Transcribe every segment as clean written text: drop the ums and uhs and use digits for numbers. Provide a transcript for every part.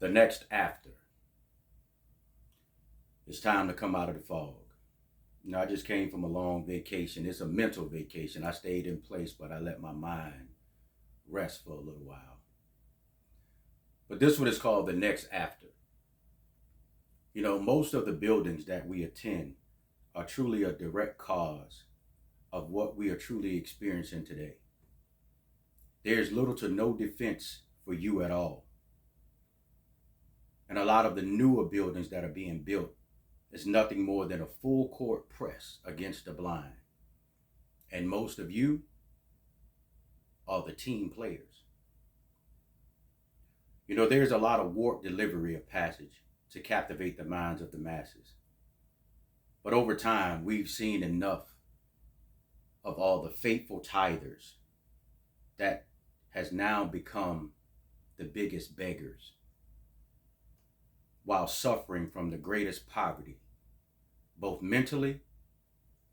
The next after. It's time to come out of the fog. I just came from a long vacation. It's a mental vacation. I stayed in place, but I let my mind rest for a little while. But this one is called the next after. Most of the buildings that we attend are truly a direct cause of what we are truly experiencing today. There's little to no defense for you at all. And a lot of the newer buildings that are being built is nothing more than a full court press against the blind. And most of you are the team players. There's a lot of warped delivery of passage to captivate the minds of the masses. But over time, we've seen enough of all the faithful tithers that has now become the biggest beggars while suffering from the greatest poverty, both mentally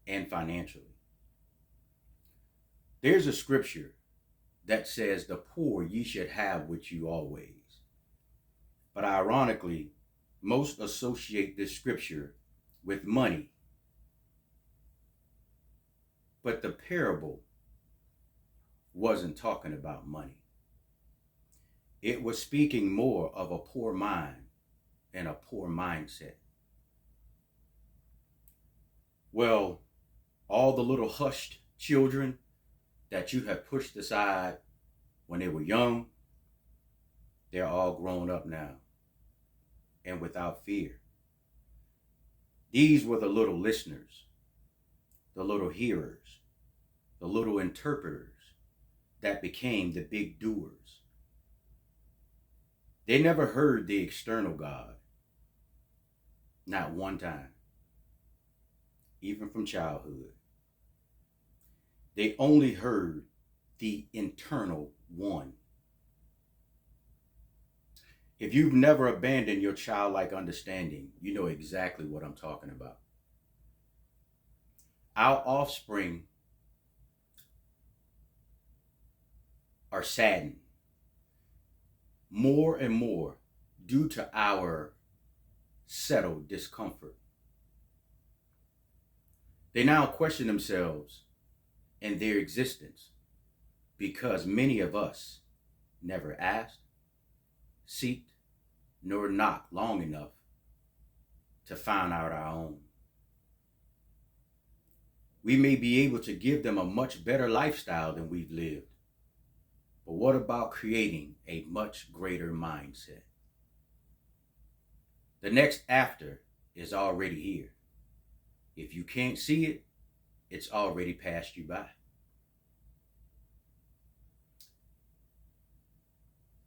and financially. There's a scripture that says, "The poor ye should have with you always." But ironically, most associate this scripture with money. But the parable wasn't talking about money. It was speaking more of a poor mind and a poor mindset. Well, all the little hushed children that you have pushed aside when they were young, they're all grown up now and without fear. These were the little listeners, the little hearers, the little interpreters that became the big doers. They never heard the external God, not one time, even from childhood. They only heard the internal one. If you've never abandoned your childlike understanding, you know exactly what I'm talking about. Our offspring are saddened more and more due to our settled discomfort. They now question themselves and their existence because many of us never asked, seeked, nor knocked long enough to find out our own. We may be able to give them a much better lifestyle than we've lived, but what about creating a much greater mindset? The next after is already here. If you can't see it, it's already passed you by.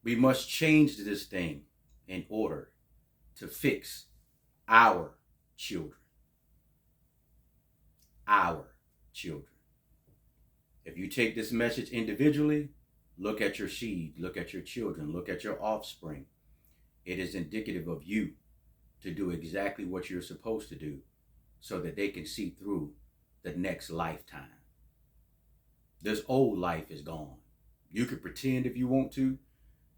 We must change this thing in order to fix our children. Our children. If you take this message individually, look at your seed, look at your children, look at your offspring. It is indicative of you to do exactly what you're supposed to do so that they can see through the next lifetime. This old life is gone. You could pretend if you want to.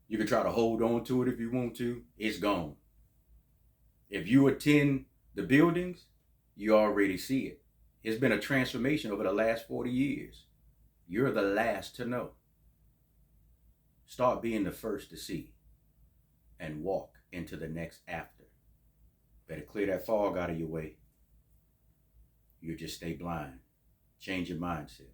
You can try to hold on to it if you want to. It's gone. If you attend the buildings, you already see it. It's been a transformation over the last 40 years. You're the last to know. Start being the first to see and walk into the next after. Better clear that fog out of your way. You just stay blind. Change your mindset.